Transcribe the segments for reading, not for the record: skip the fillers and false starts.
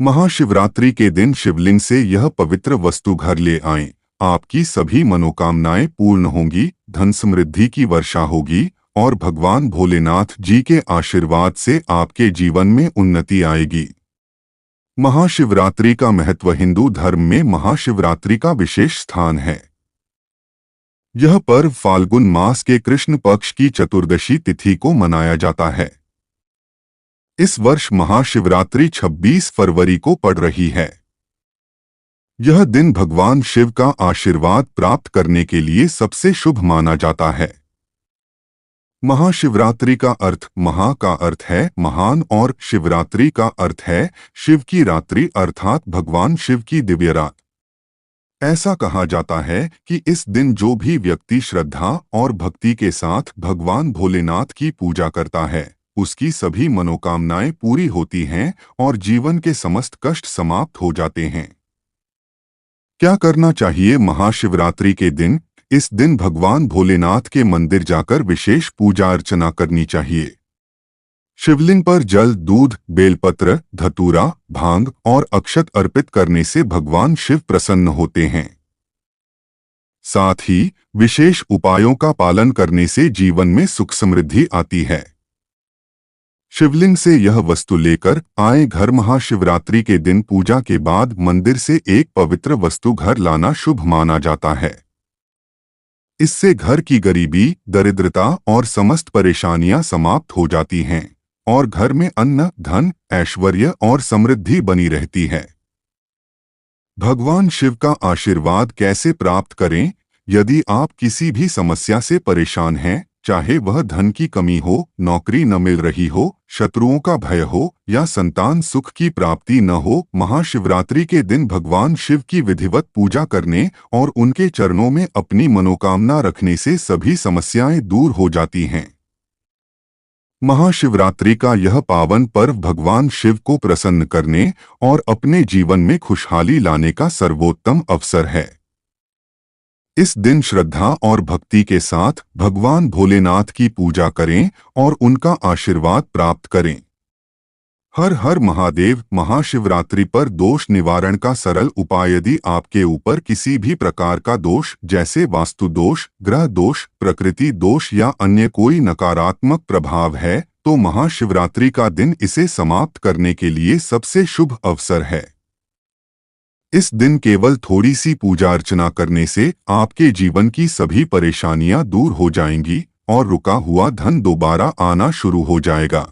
महाशिवरात्रि के दिन शिवलिंग से यह पवित्र वस्तु घर ले आएं। आपकी सभी मनोकामनाएं पूर्ण होंगी, धन समृद्धि की वर्षा होगी और भगवान भोलेनाथ जी के आशीर्वाद से आपके जीवन में उन्नति आएगी। महाशिवरात्रि का महत्व। हिंदू धर्म में महाशिवरात्रि का विशेष स्थान है। यह पर्व फाल्गुन मास के कृष्ण पक्ष की चतुर्दशी तिथि को मनाया जाता है। इस वर्ष महाशिवरात्रि 26 फरवरी को पड़ रही है। यह दिन भगवान शिव का आशीर्वाद प्राप्त करने के लिए सबसे शुभ माना जाता है। महाशिवरात्रि का अर्थ, महा का अर्थ है महान और शिवरात्रि का अर्थ है शिव की रात्रि अर्थात भगवान शिव की दिव्य रात। ऐसा कहा जाता है कि इस दिन जो भी व्यक्ति श्रद्धा और भक्ति के साथ भगवान भोलेनाथ की पूजा करता है, उसकी सभी मनोकामनाएं पूरी होती हैं और जीवन के समस्त कष्ट समाप्त हो जाते हैं। क्या करना चाहिए महाशिवरात्रि के दिन? इस दिन भगवान भोलेनाथ के मंदिर जाकर विशेष पूजा अर्चना करनी चाहिए। शिवलिंग पर जल, दूध, बेलपत्र, धतूरा, भांग और अक्षत अर्पित करने से भगवान शिव प्रसन्न होते हैं। साथ ही विशेष उपायों का पालन करने से जीवन में सुख समृद्धि आती है। शिवलिंग से यह वस्तु लेकर आए घर। महाशिवरात्रि के दिन पूजा के बाद मंदिर से एक पवित्र वस्तु घर लाना शुभ माना जाता है। इससे घर की गरीबी, दरिद्रता और समस्त परेशानियां समाप्त हो जाती हैं और घर में अन्न, धन, ऐश्वर्य और समृद्धि बनी रहती है। भगवान शिव का आशीर्वाद कैसे प्राप्त करें? यदि आप किसी भी समस्या से परेशान हैं, चाहे वह धन की कमी हो, नौकरी न मिल रही हो, शत्रुओं का भय हो या संतान सुख की प्राप्ति न हो, महाशिवरात्रि के दिन भगवान शिव की विधिवत पूजा करने और उनके चरणों में अपनी मनोकामना रखने से सभी समस्याएं दूर हो जाती हैं। महाशिवरात्रि का यह पावन पर्व भगवान शिव को प्रसन्न करने और अपने जीवन में खुशहाली लाने का सर्वोत्तम अवसर है। इस दिन श्रद्धा और भक्ति के साथ भगवान भोलेनाथ की पूजा करें और उनका आशीर्वाद प्राप्त करें। हर हर महादेव। महाशिवरात्रि पर दोष निवारण का सरल उपाय। यदि आपके ऊपर किसी भी प्रकार का दोष जैसे वास्तु दोष, ग्रह दोष, प्रकृति दोष या अन्य कोई नकारात्मक प्रभाव है, तो महाशिवरात्रि का दिन इसे समाप्त करने के लिए सबसे शुभ अवसर है। इस दिन केवल थोड़ी सी पूजा अर्चना करने से आपके जीवन की सभी परेशानियां दूर हो जाएंगी और रुका हुआ धन दोबारा आना शुरू हो जाएगा।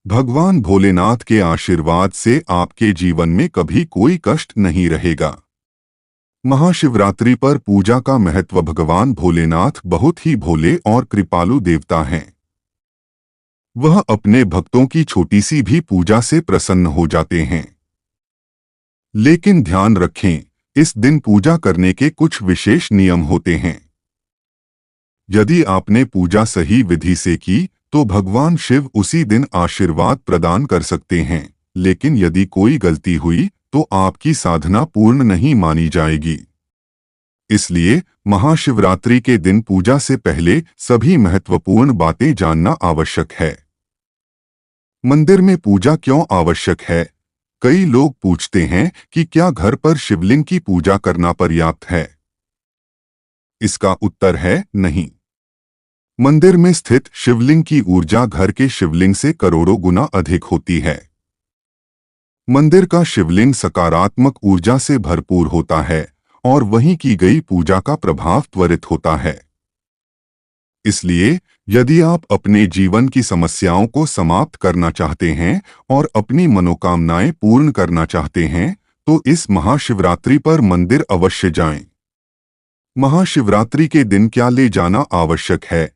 भगवान भोलेनाथ के आशीर्वाद से आपके जीवन में कभी कोई कष्ट नहीं रहेगा। महाशिवरात्रि पर पूजा का महत्व। भगवान भोलेनाथ बहुत ही भोले और कृपालु देवता हैं। वह अपने भक्तों की छोटी सी भी पूजा से प्रसन्न हो जाते हैं। लेकिन ध्यान रखें, इस दिन पूजा करने के कुछ विशेष नियम होते हैं। यदि आपने पूजा सही विधि से की तो भगवान शिव उसी दिन आशीर्वाद प्रदान कर सकते हैं, लेकिन यदि कोई गलती हुई तो आपकी साधना पूर्ण नहीं मानी जाएगी। इसलिए महाशिवरात्रि के दिन पूजा से पहले सभी महत्वपूर्ण बातें जानना आवश्यक है। मंदिर में पूजा क्यों आवश्यक है? कई लोग पूछते हैं कि क्या घर पर शिवलिंग की पूजा करना पर्याप्त है? इसका उत्तर है नहीं। मंदिर में स्थित शिवलिंग की ऊर्जा घर के शिवलिंग से करोड़ों गुना अधिक होती है। मंदिर का शिवलिंग सकारात्मक ऊर्जा से भरपूर होता है और वहीं की गई पूजा का प्रभाव त्वरित होता है। इसलिए यदि आप अपने जीवन की समस्याओं को समाप्त करना चाहते हैं और अपनी मनोकामनाएं पूर्ण करना चाहते हैं, तो इस महाशिवरात्रि पर मंदिर अवश्य जाएं। महाशिवरात्रि के दिन क्या ले जाना आवश्यक है?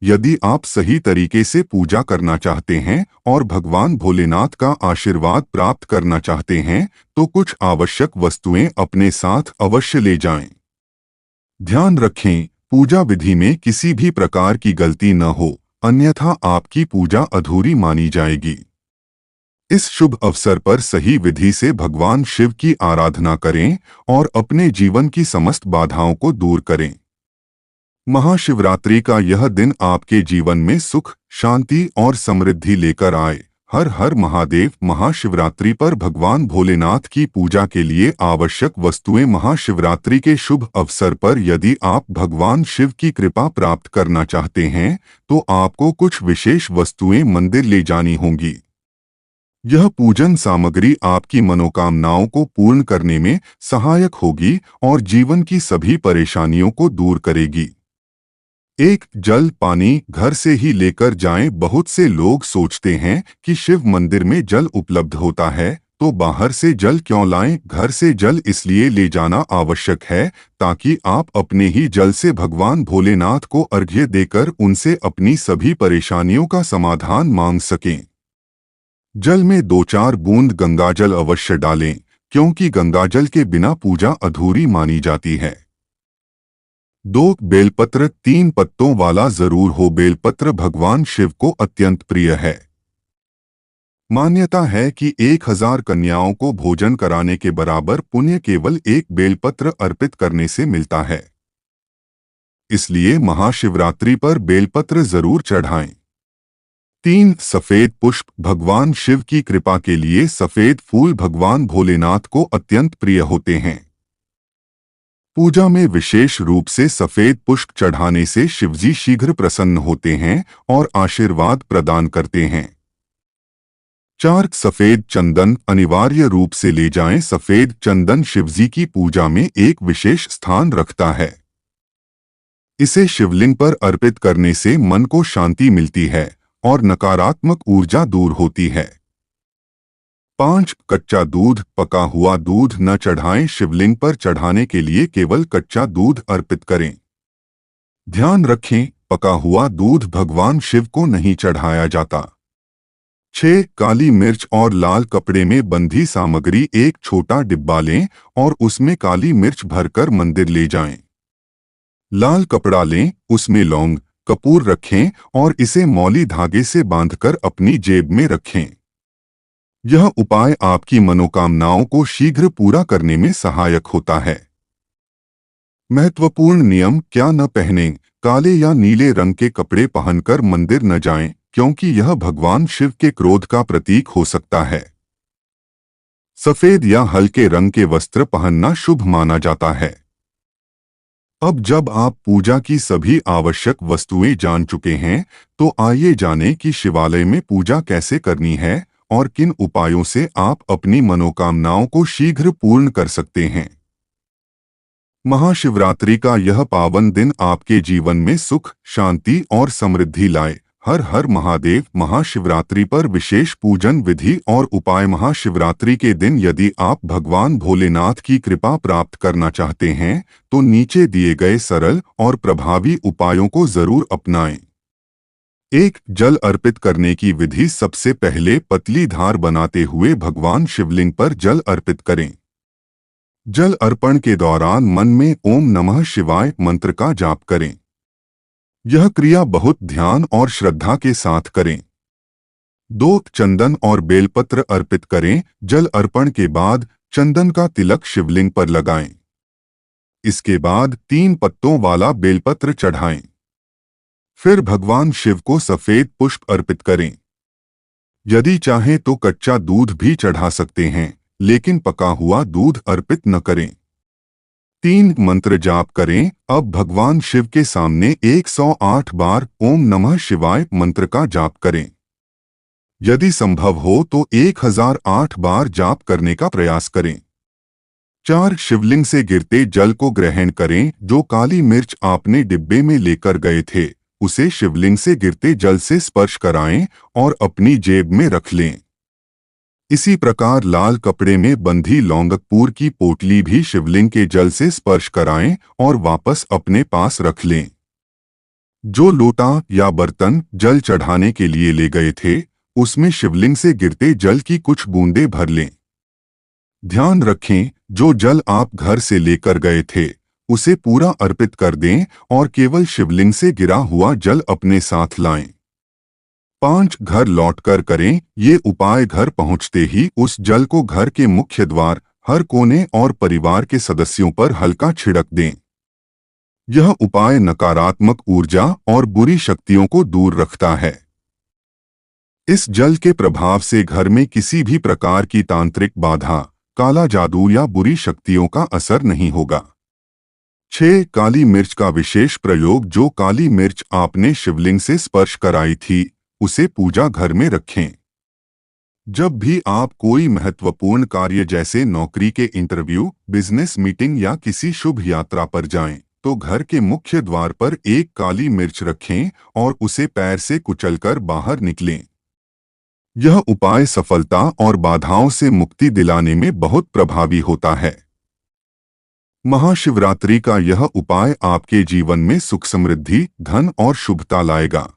यदि आप सही तरीके से पूजा करना चाहते हैं और भगवान भोलेनाथ का आशीर्वाद प्राप्त करना चाहते हैं, तो कुछ आवश्यक वस्तुएं अपने साथ अवश्य ले जाएं। ध्यान रखें, पूजा विधि में किसी भी प्रकार की गलती न हो, अन्यथा आपकी पूजा अधूरी मानी जाएगी। इस शुभ अवसर पर सही विधि से भगवान शिव की आराधना करें और अपने जीवन की समस्त बाधाओं को दूर करें। महाशिवरात्रि का यह दिन आपके जीवन में सुख, शांति और समृद्धि लेकर आए। हर हर महादेव। महाशिवरात्रि पर भगवान भोलेनाथ की पूजा के लिए आवश्यक वस्तुएं। महाशिवरात्रि के शुभ अवसर पर यदि आप भगवान शिव की कृपा प्राप्त करना चाहते हैं तो आपको कुछ विशेष वस्तुएं मंदिर ले जानी होंगी। यह पूजन सामग्री आपकी मनोकामनाओं को पूर्ण करने में सहायक होगी और जीवन की सभी परेशानियों को दूर करेगी। एक, जल पानी घर से ही लेकर जाएं। बहुत से लोग सोचते हैं कि शिव मंदिर में जल उपलब्ध होता है तो बाहर से जल क्यों लाएं। घर से जल इसलिए ले जाना आवश्यक है ताकि आप अपने ही जल से भगवान भोलेनाथ को अर्घ्य देकर उनसे अपनी सभी परेशानियों का समाधान मांग सकें। जल में 2-4 बूंद गंगाजल अवश्य डालें क्योंकि गंगाजल के बिना पूजा अधूरी मानी जाती है। 2, बेलपत्र 3 पत्तों वाला जरूर हो। बेलपत्र भगवान शिव को अत्यंत प्रिय है। मान्यता है कि 1000 कन्याओं को भोजन कराने के बराबर पुण्य केवल एक बेलपत्र अर्पित करने से मिलता है। इसलिए महाशिवरात्रि पर बेलपत्र जरूर चढ़ाएं। 3, सफेद पुष्प भगवान शिव की कृपा के लिए सफेद फूल भगवान भोलेनाथ को अत्यंत प्रिय होते हैं। पूजा में विशेष रूप से सफेद पुष्प चढ़ाने से शिवजी शीघ्र प्रसन्न होते हैं और आशीर्वाद प्रदान करते हैं। 4, सफेद चंदन अनिवार्य रूप से ले जाएं। सफेद चंदन शिवजी की पूजा में एक विशेष स्थान रखता है। इसे शिवलिंग पर अर्पित करने से मन को शांति मिलती है और नकारात्मक ऊर्जा दूर होती है। 5, कच्चा दूध पका हुआ दूध न चढ़ाएं। शिवलिंग पर चढ़ाने के लिए केवल कच्चा दूध अर्पित करें। ध्यान रखें, पका हुआ दूध भगवान शिव को नहीं चढ़ाया जाता। 6, काली मिर्च और लाल कपड़े में बंधी सामग्री। एक छोटा डिब्बा लें और उसमें काली मिर्च भरकर मंदिर ले जाएं। लाल कपड़ा लें, उसमें लौंग कपूर रखें और इसे मौली धागे से बांधकर अपनी जेब में रखें। यह उपाय आपकी मनोकामनाओं को शीघ्र पूरा करने में सहायक होता है। महत्वपूर्ण नियम, क्या न पहनें। काले या नीले रंग के कपड़े पहनकर मंदिर न जाएं क्योंकि यह भगवान शिव के क्रोध का प्रतीक हो सकता है। सफेद या हल्के रंग के वस्त्र पहनना शुभ माना जाता है। अब जब आप पूजा की सभी आवश्यक वस्तुएं जान चुके हैं तो आइए जानें कि शिवालय में पूजा कैसे करनी है और किन उपायों से आप अपनी मनोकामनाओं को शीघ्र पूर्ण कर सकते हैं। महाशिवरात्रि का यह पावन दिन आपके जीवन में सुख, शांति और समृद्धि लाए। हर हर महादेव। महाशिवरात्रि पर विशेष पूजन विधि और उपाय। महाशिवरात्रि के दिन यदि आप भगवान भोलेनाथ की कृपा प्राप्त करना चाहते हैं तो नीचे दिए गए सरल और प्रभावी उपायों को जरूर अपनाएं। 1, जल अर्पित करने की विधि। सबसे पहले पतली धार बनाते हुए भगवान शिवलिंग पर जल अर्पित करें। जल अर्पण के दौरान मन में ओम नमः शिवाय मंत्र का जाप करें। यह क्रिया बहुत ध्यान और श्रद्धा के साथ करें। 2, चंदन और बेलपत्र अर्पित करें। जल अर्पण के बाद चंदन का तिलक शिवलिंग पर लगाएं। इसके बाद 3 पत्तों वाला बेलपत्र चढ़ाएं। फिर भगवान शिव को सफेद पुष्प अर्पित करें। यदि चाहें तो कच्चा दूध भी चढ़ा सकते हैं, लेकिन पका हुआ दूध अर्पित न करें। 3, मंत्र जाप करें। अब भगवान शिव के सामने 108 बार ओम नमः शिवाय मंत्र का जाप करें। यदि संभव हो तो 1008 बार जाप करने का प्रयास करें। 4, शिवलिंग से गिरते जल को ग्रहण करें। जो काली मिर्च आपने डिब्बे में लेकर गए थे उसे शिवलिंग से गिरते जल से स्पर्श कराएं और अपनी जेब में रख लें। इसी प्रकार लाल कपड़े में बंधी लौंगकपूर की पोटली भी शिवलिंग के जल से स्पर्श कराएं और वापस अपने पास रख लें। जो लोटा या बर्तन जल चढ़ाने के लिए ले गए थे उसमें शिवलिंग से गिरते जल की कुछ बूंदें भर लें। ध्यान रखें, जो जल आप घर से लेकर गए थे उसे पूरा अर्पित कर दें और केवल शिवलिंग से गिरा हुआ जल अपने साथ लाएं। 5, घर लौटकर करें। ये उपाय घर पहुंचते ही उस जल को घर के मुख्य द्वार, हर कोने और परिवार के सदस्यों पर हल्का छिड़क दें। यह उपाय नकारात्मक ऊर्जा और बुरी शक्तियों को दूर रखता है। इस जल के प्रभाव से घर में किसी भी प्रकार की तांत्रिक बाधा, काला जादू या बुरी शक्तियों का असर नहीं होगा। 6. काली मिर्च का विशेष प्रयोग। जो काली मिर्च आपने शिवलिंग से स्पर्श कराई थी, उसे पूजा घर में रखें। जब भी आप कोई महत्वपूर्ण कार्य जैसे नौकरी के इंटरव्यू, बिजनेस मीटिंग या किसी शुभ यात्रा पर जाएं, तो घर के मुख्य द्वार पर एक काली मिर्च रखें और उसे पैर से कुचलकर बाहर निकलें। यह उपाय सफलता और बाधाओं से मुक्ति दिलाने में बहुत प्रभावी होता है। महाशिवरात्रि का यह उपाय आपके जीवन में सुख, समृद्धि, धन और शुभता लाएगा।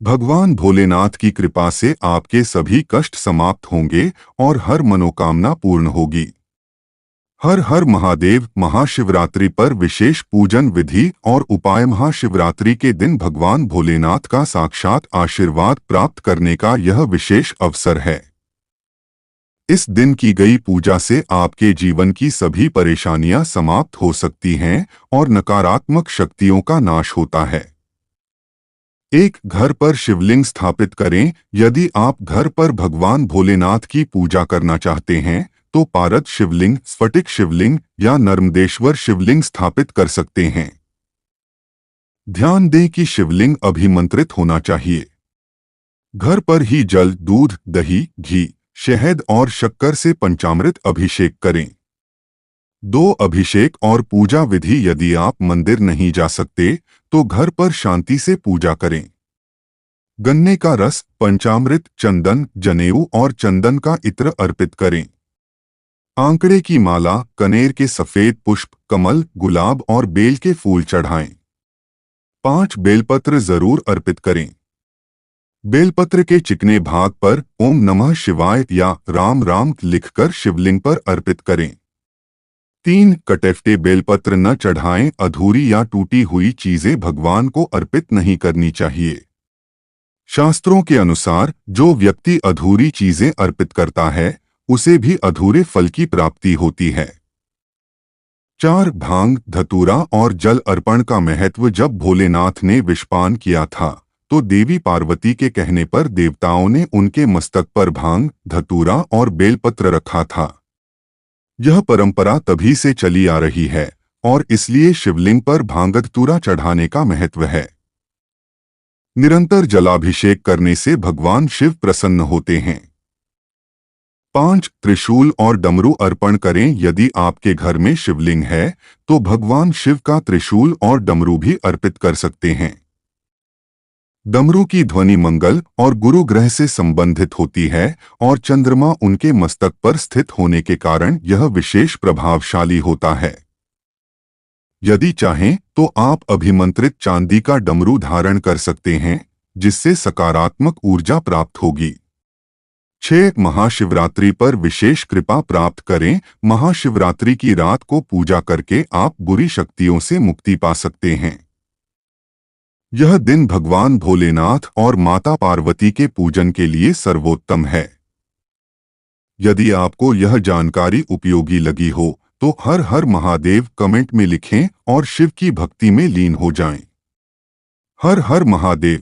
भगवान भोलेनाथ की कृपा से आपके सभी कष्ट समाप्त होंगे और हर मनोकामना पूर्ण होगी। हर हर महादेव। महाशिवरात्रि पर विशेष पूजन विधि और उपाय। महाशिवरात्रि के दिन भगवान भोलेनाथ का साक्षात आशीर्वाद प्राप्त करने का यह विशेष अवसर है। इस दिन की गई पूजा से आपके जीवन की सभी परेशानियां समाप्त हो सकती हैं और नकारात्मक शक्तियों का नाश होता है। एक घर पर शिवलिंग स्थापित करें। यदि आप घर पर भगवान भोलेनाथ की पूजा करना चाहते हैं तो पारद शिवलिंग, स्फटिक शिवलिंग या नर्मदेश्वर शिवलिंग स्थापित कर सकते हैं। ध्यान दें कि शिवलिंग अभिमंत्रित होना चाहिए। घर पर ही जल, दूध, दही, घी, शहद और शक्कर से पंचामृत अभिषेक करें। 2. अभिषेक और पूजा विधि। यदि आप मंदिर नहीं जा सकते तो घर पर शांति से पूजा करें। गन्ने का रस, पंचामृत, चंदन, जनेऊ और चंदन का इत्र अर्पित करें। आंकड़े की माला, कनेर के सफेद पुष्प, कमल, गुलाब और बेल के फूल चढ़ाएं। 5. बेलपत्र जरूर अर्पित करें। बेलपत्र के चिकने भाग पर ओम नमः शिवाय या राम राम लिखकर शिवलिंग पर अर्पित करें। 3. कटेफटे बेलपत्र न चढ़ाएं। अधूरी या टूटी हुई चीजें भगवान को अर्पित नहीं करनी चाहिए। शास्त्रों के अनुसार जो व्यक्ति अधूरी चीजें अर्पित करता है उसे भी अधूरे फल की प्राप्ति होती है। 4. भांग, धतूरा और जल अर्पण का महत्व। जब भोलेनाथ ने विषपान किया था तो देवी पार्वती के कहने पर देवताओं ने उनके मस्तक पर भांग, धतूरा और बेलपत्र रखा था। यह परंपरा तभी से चली आ रही है और इसलिए शिवलिंग पर भांग, धतूरा चढ़ाने का महत्व है। निरंतर जलाभिषेक करने से भगवान शिव प्रसन्न होते हैं। 5. त्रिशूल और डमरू अर्पण करें। यदि आपके घर में शिवलिंग है तो भगवान शिव का त्रिशूल और डमरू भी अर्पित कर सकते हैं। डमरू की ध्वनि मंगल और गुरु ग्रह से संबंधित होती है और चंद्रमा उनके मस्तक पर स्थित होने के कारण यह विशेष प्रभावशाली होता है। यदि चाहें तो आप अभिमंत्रित चांदी का डमरू धारण कर सकते हैं, जिससे सकारात्मक ऊर्जा प्राप्त होगी। 6. महाशिवरात्रि पर विशेष कृपा प्राप्त करें। महाशिवरात्रि की रात को पूजा करके आप बुरी शक्तियों से मुक्ति पा सकते हैं। यह दिन भगवान भोलेनाथ और माता पार्वती के पूजन के लिए सर्वोत्तम है। यदि आपको यह जानकारी उपयोगी लगी हो तो हर हर महादेव कमेंट में लिखें और शिव की भक्ति में लीन हो जाएं। हर हर महादेव।